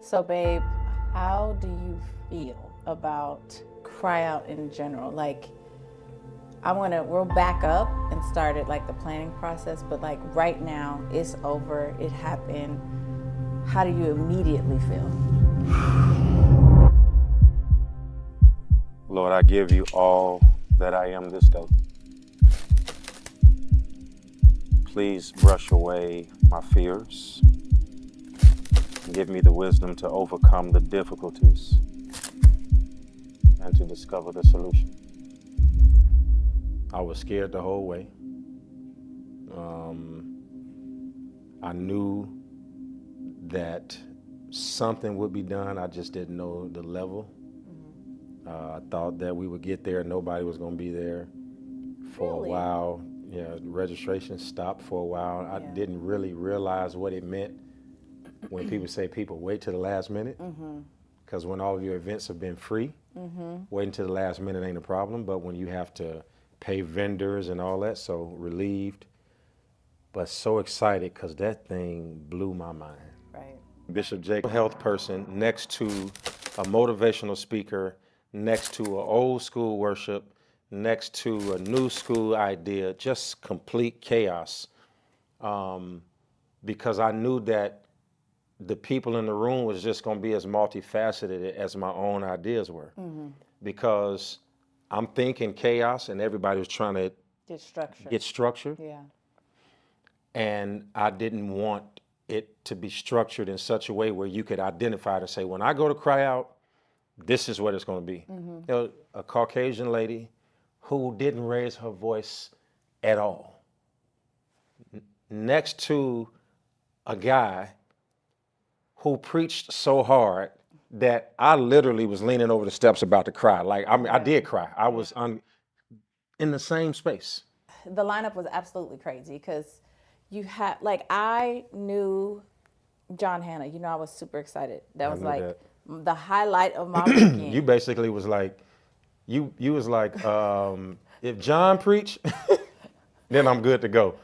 So, babe, how do you feel about cry out in general? Like, we'll back up and start at like the planning process, but like right now, it's over, it happened. How do you immediately feel? Lord, I give you all that I am this day. Please brush away my fears. Give me the wisdom to overcome the difficulties and to discover the solution. I was scared the whole way. I knew that something would be done. I just didn't know the level. I thought that we would get there and nobody was going to be there for Really? a while. Yeah, registration stopped for a while. I didn't really realize what it meant when people say people wait to the last minute. Because when all of your events have been free, waiting to the last minute ain't a problem. But when you have to pay vendors and all that, so relieved, but so excited because that thing blew my mind. Right. Bishop Jacob, health person, next to a motivational speaker, next to an old school worship, next to a new school idea, just complete chaos. Because I knew that the people in the room was just going to be as multifaceted as my own ideas were. Because I'm thinking chaos and everybody was trying to Get structure. Yeah. And I didn't want it to be structured in such a way where you could identify it and say, when I go to cry out, this is what it's going to be. You know, a Caucasian lady who didn't raise her voice at all. Next to a guy who preached so hard that I literally was leaning over the steps about to cry. Like, I mean, I did cry. I was in the same space. The lineup was absolutely crazy because you had, like, I knew John Hannah. You know, I was super excited. That was knew like that. the highlight of my weekend. You basically was like, you was like, if John preach, then I'm good to go.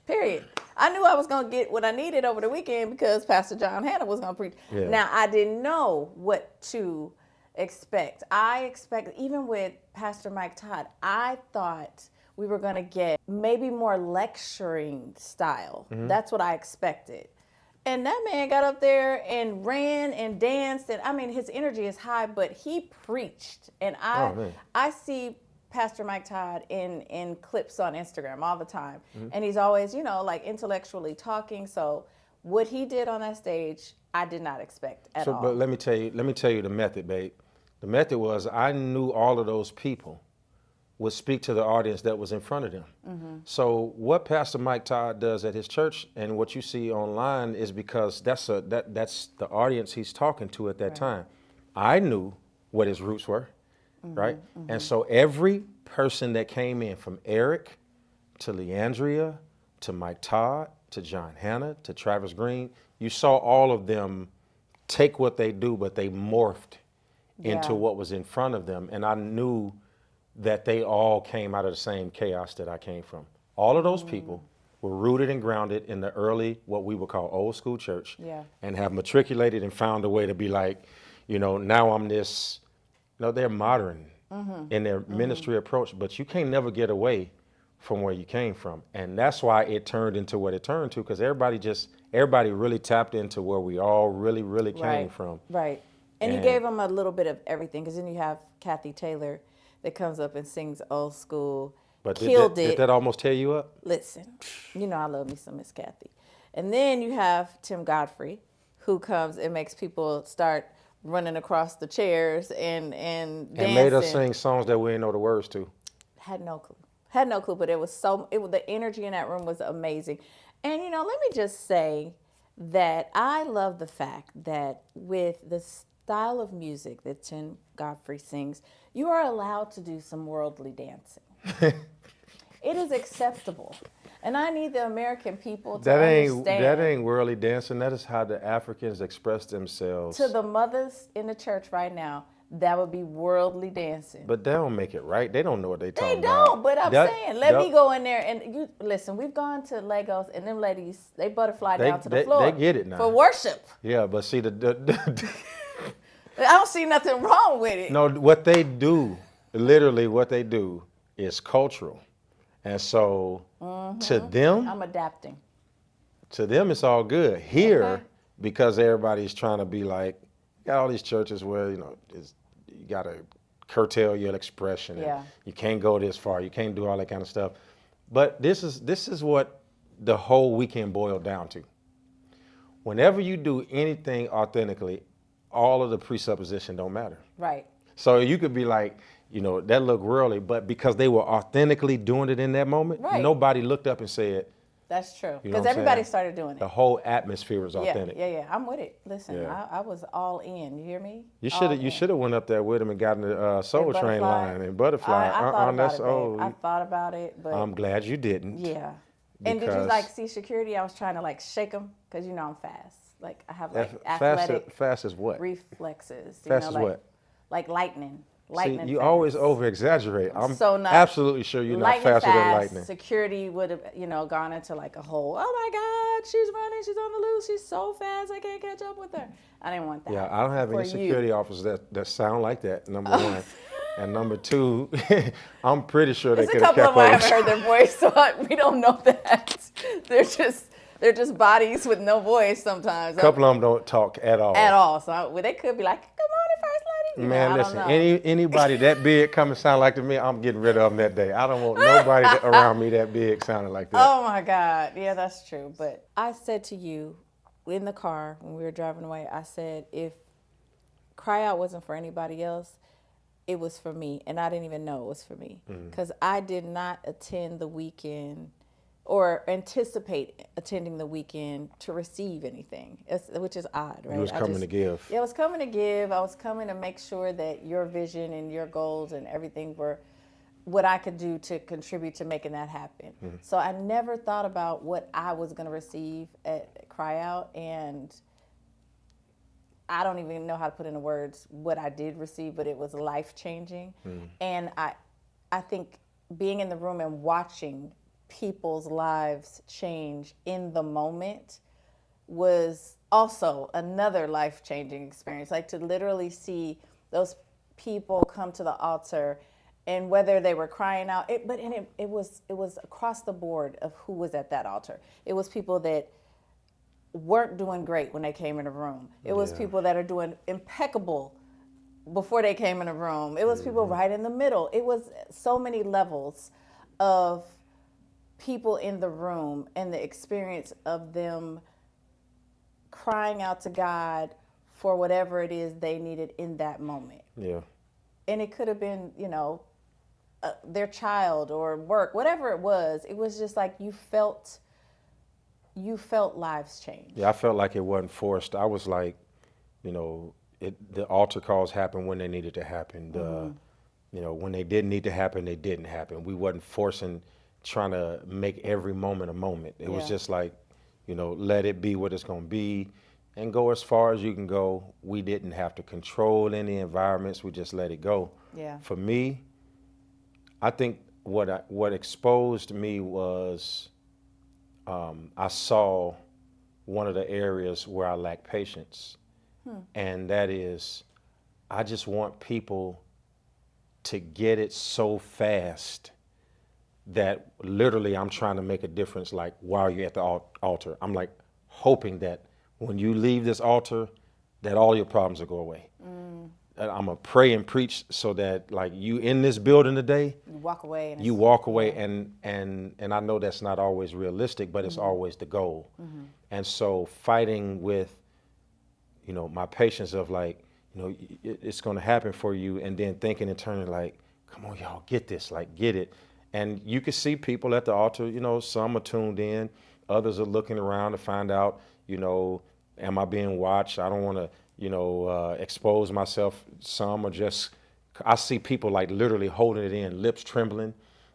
Period. I knew I was going to get what I needed over the weekend because Pastor John Hannah was going to preach. Yeah. Now, I didn't know what to expect. Even with Pastor Mike Todd, I thought we were going to get maybe more lecturing style. That's what I expected. And that man got up there and ran and danced. And I mean, his energy is high, but he preached. And I see Pastor Mike Todd in clips on Instagram all the time. And he's always, you know, like intellectually talking. So what he did on that stage, I did not expect at all. But let me tell you the method, babe. The method was I knew all of those people would speak to the audience that was in front of them. So what Pastor Mike Todd does at his church and what you see online is because that's the audience he's talking to at that time. I knew what his roots were, right? And so every person that came in, from Eric to Leandria to Mike Todd to John Hannah to Travis Green, you saw all of them take what they do, but they morphed into what was in front of them. And I knew that they all came out of the same chaos that I came from. All of those people were rooted and grounded in the early, what we would call old school church, and have matriculated and found a way to be like, you know, now I'm this, you know, they're modern in their ministry approach, but you can't never get away from where you came from. And that's why it turned into what it turned to, because everybody really tapped into where we all really came from. Right. And you gave them a little bit of everything, because then you have Kathy Taylor that comes up and sings old school. But did that almost tear you up? Listen, you know I love me some Miss Kathy. And then you have Tim Godfrey, who comes and makes people start running across the chairs and dancing. And made us sing songs that we didn't know the words to. Had no clue, but the energy in that room was amazing. And you know, let me just say that I love the fact that with the style of music that Tim Godfrey sings, you are allowed to do some worldly dancing. It is acceptable. And I need the American people to understand. That ain't worldly dancing. That is how the Africans express themselves. To the mothers in the church right now, that would be worldly dancing. But they don't make it right. They don't know what they talking They about. don't, but I'm saying, let me go in there and you listen. We've gone to Legos, and them ladies, they butterfly down to the floor. They get it now for worship. Yeah, but see I don't see nothing wrong with it. no, what they do, literally what they do is cultural, and so to them, I'm adapting. to them it's all good. Here, Okay. because everybody's trying to be like, you got all these churches where you got to curtail your expression. And Yeah. you can't go this far. You can't do all that kind of stuff. But this is what the whole weekend boiled down to. Whenever you do anything authentically, all of the presupposition don't matter. Right. So you could be like, that looked worldly, but because they were authentically doing it in that moment, Right. nobody looked up and said, That's true. You know Because what I'm everybody saying? started doing it. the whole atmosphere was authentic. Yeah. I'm with it. Listen, Yeah. I was all in. You hear me? You All should have in. went up there with him and gotten the Soul And Train Butterfly. line and Butterfly. I thought about that's it, babe. old. I thought about it, but I'm glad you didn't. yeah. And did you because- see security? I was trying to shake them because I'm fast. I have Fast athletic as what? reflexes. Fast as what? Like lightning. See, Lightning. you fast. always over exaggerate. I'm So not- absolutely sure you're not Lightning faster fast, than lightning. Security would have, gone into a whole, oh my God, she's running, she's on the loose, she's so fast, I can't catch up with her. I didn't want that. Yeah, I don't have any For security officers that sound like that, number one. And number two, I'm pretty sure they There's a could have couple kept of them I up. haven't heard their voice, so we don't know that. They're just bodies with no voice sometimes. A couple of them don't talk at all. At all. So they could be like, good morning, First Lady. Man, I listen, don't know. anybody that big come and sound like to me, I'm getting rid of them that day. I don't want nobody around me that big sounding like that. Oh my God. Yeah, that's true. But I said to you in the car when we were driving away, I said, if Cry Out wasn't for anybody else, it was for me. And I didn't even know it was for me. Because I did not attend the weekend or anticipate attending the weekend to receive anything, which is odd, right? You was coming to give. Yeah, I was coming to give. I was coming to make sure that your vision and your goals and everything were what I could do to contribute to making that happen. So I never thought about what I was going to receive at Cry Out, and I don't even know how to put into words what I did receive, but it was life-changing. And I think being in the room and watching people's lives change in the moment was also another life-changing experience. To literally see those people come to the altar, and whether they were crying out, it was across the board of who was at that altar. It was people that weren't doing great when they came in the room. It was people that are doing impeccable before they came in the room. It was people right in the middle. It was so many levels of people in the room and the experience of them crying out to God for whatever it is they needed in that moment. Yeah. And it could have been, their child or work, whatever it was. It was just you felt lives change. Yeah, I felt like it wasn't forced. I was like, the altar calls happened when they needed to happen. When they didn't need to happen, they didn't happen. We wasn't forcing, trying to make every moment a moment. It was just let it be what it's going to be and go as far as you can go. We didn't have to control any environments. We just let it go. Yeah. For me, I think what exposed me was I saw one of the areas where I lack patience. And that is, I just want people to get it so fast that literally I'm trying to make a difference while you're at the altar. I'm hoping that when you leave this altar, that all your problems will go away. I'm going to pray and preach so that you in this building today, You walk away. And I know that's not always realistic, but it's always the goal. And so fighting with, my patience of it's going to happen for you, and then thinking and turning come on, y'all, get this, get it. And you can see people at the altar, some are tuned in, others are looking around to find out, am I being watched? I don't want to, expose myself. Some are just, I see people literally holding it in, lips trembling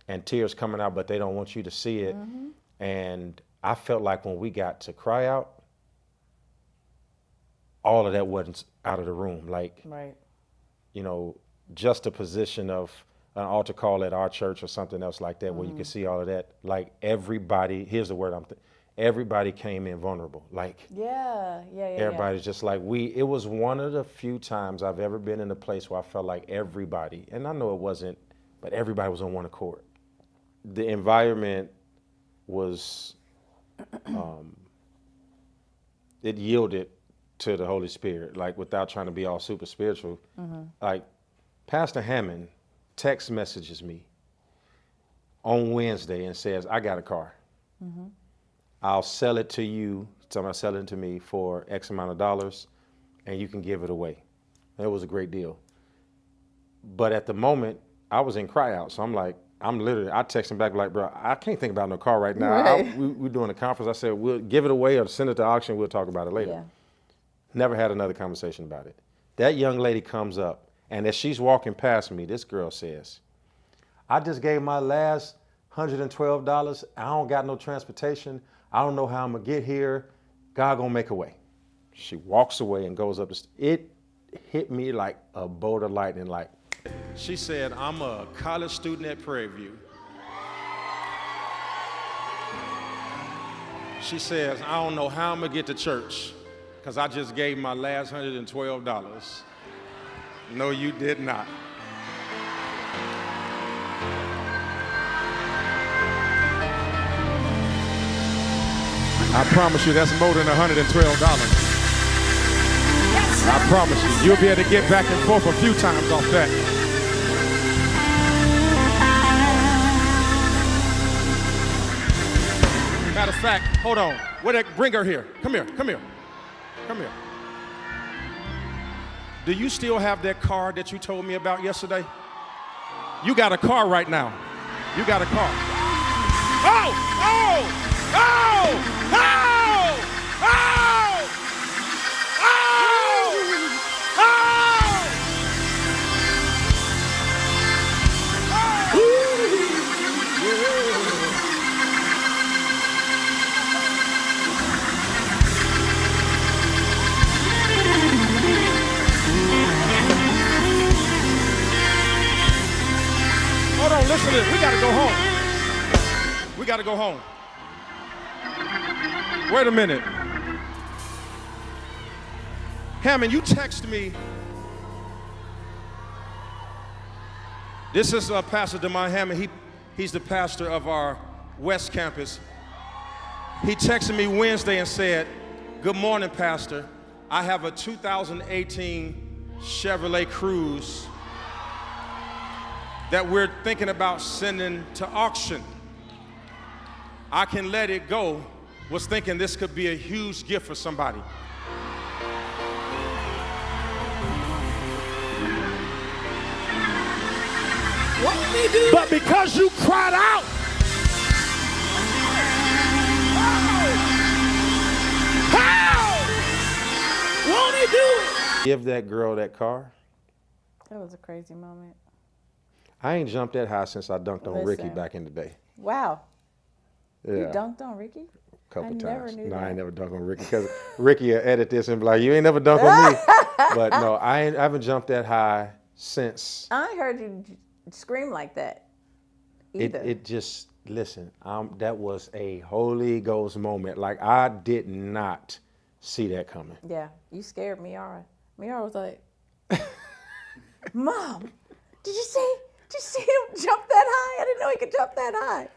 and tears coming out, but they don't want you to see it. And I felt like when we got to Cry Out, all of that wasn't out of the room. Right. you know, just a position of an altar call at our church or something else like that, where you can see all of that. Like everybody, here's the word everybody came in vulnerable. Like Yeah. everybody's just like it was one of the few times I've ever been in a place where I felt like everybody, and I know it wasn't, but everybody was on one accord. The environment was, it yielded to the Holy Spirit, like without trying to be all super spiritual. Like Pastor Hammond text messages me on Wednesday and says, I got a car. I'll sell it to you. Somebody sell it to me for X amount of dollars and you can give it away. And it was a great deal. But at the moment, I was in cry out. So I text him back like, bro, I can't think about no car right now. Right. We're doing a conference. I said, we'll give it away or send it to auction. We'll talk about it later. Yeah. Never had another conversation about it. That young lady comes up, and as she's walking past me, this girl says, I just gave my last $112. I don't got no transportation. I don't know how I'm going to get here. God going to make a way. She walks away and goes up the It hit me like a bolt of lightning. Like, she said, I'm a college student at Prairie View. She says, I don't know how I'm going to get to church because I just gave my last $112. No, you did not. I promise you that's more than $112. I promise you, you'll be able to get back and forth a few times off that. Matter of fact, hold on. Bring her here. Come here. Do you still have that car that you told me about yesterday? You got a car right now. You got a car. Hold on, listen to this. We gotta go home. We gotta go home. Wait a minute. Hammond, you text me. This is Pastor DeMond Hammond. He's the pastor of our West Campus. He texted me Wednesday and said, good morning, Pastor. I have a 2018 Chevrolet Cruze that we're thinking about sending to auction. I can let it go. Was thinking this could be a huge gift for somebody. Won't he do But because you cried out, Won't he do it? give that girl that car. That was a crazy moment. I ain't jumped that high since I dunked on Ricky Listen. back in the day. Wow. Yeah. You dunked on Ricky? Couple I times. never knew No, that. I ain't never dunked on Ricky because Ricky will edit this and be like, you ain't never dunked on me. But no, I haven't jumped that high since. I ain't heard you scream like that either. It just, listen, that was a Holy Ghost moment. Like, I did not see that coming. Yeah, you scared Miara. Miara was like, Mom, did you see him jump that high? I didn't know he could jump that high.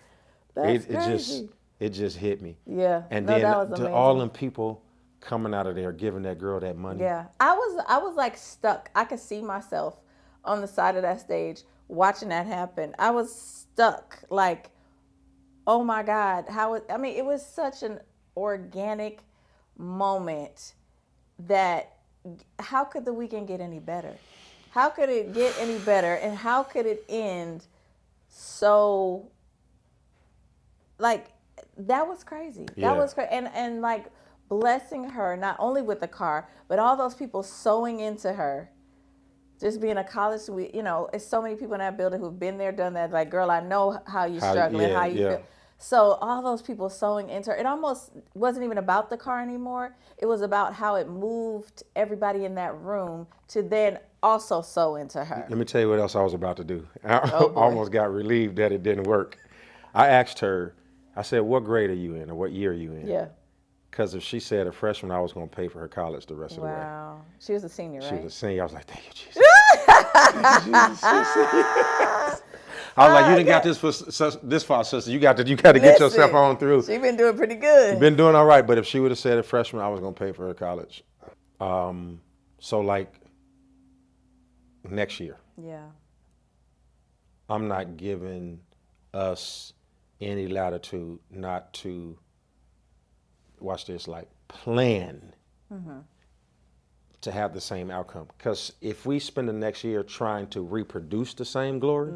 That's crazy. It just hit me. Yeah. And no, then that was to amazing. all them people coming out of there, giving that girl that money. Yeah, I was like stuck. I could see myself on the side of that stage watching that happen. I was stuck, like, oh my God, it was such an organic moment that how could the weekend get any better? How could it get any better? And how could it end so, like, that was crazy. Yeah. That was crazy. And like blessing her, not only with the car, but all those people sewing into her. Just being a college, it's so many people in that building who've been there, done that. Like, girl, I know how you're struggling, how you feel. So all those people sewing into her, it almost wasn't even about the car anymore. It was about how it moved everybody in that room to then also sew into her. Let me tell you what else I was about to do. I Oh, boy. almost got relieved that it didn't work. I asked her, I said, what grade are you in or what year are you in? Yeah. Because if she said a freshman, I was going to pay for her college the rest of the way. Wow. She was a senior, right? She was a senior. I was like, thank you, Jesus. I was like, you didn't got this far, sister. You got to get yourself on through. She's been doing pretty good. You've been doing all right, but if she would have said a freshman, I was going to pay for her college. So like next year, Yeah. I'm not giving us any latitude not to, watch this, like plan to have the same outcome. Because if we spend the next year trying to reproduce the same glory,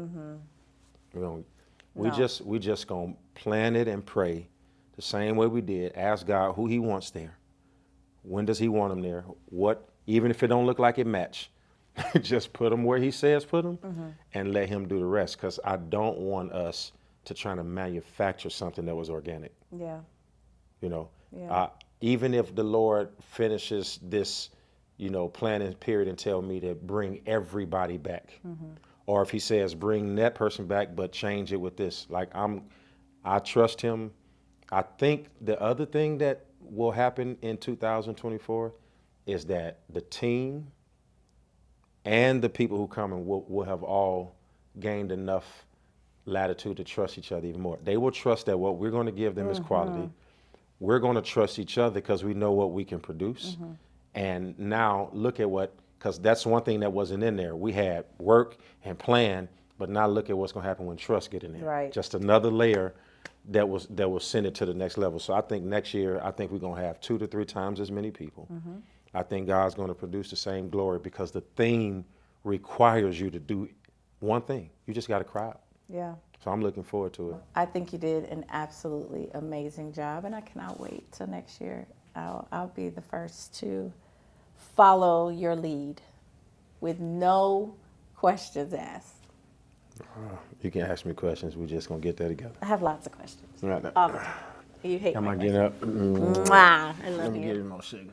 we just gonna plan it and pray the same way we did. Ask God who He wants there. When does He want them there? What, even if it don't look like it match, just put them where He says put them, and let Him do the rest. Because I don't want us to try to manufacture something that was organic. Yeah. You know, Yeah. even if the Lord finishes this, planning period and tell me to bring everybody back, or if He says bring that person back but change it with this, like I trust Him. I think the other thing that will happen in 2024 is that the team and the people who come in will have all gained enough latitude to trust each other even more. They will trust that what we're going to give them is quality. We're going to trust each other because we know what we can produce. And now look at because that's one thing that wasn't in there. We had work and plan, but now look at what's going to happen when trust get in there. Right. Just another layer that will send it to the next level. So I think next year, I think we're going to have 2 to 3 times as many people. I think God's going to produce the same glory because the theme requires you to do one thing. You just got to cry out. Yeah. So I'm looking forward to it. I think you did an absolutely amazing job, and I cannot wait till next year. I'll be the first to follow your lead with no questions asked. You can ask me questions. We're just going to get that together. I have lots of questions. Right. All the time. You hate Am my I questions. getting up? Mwah. I love Let me you. get it more sugar.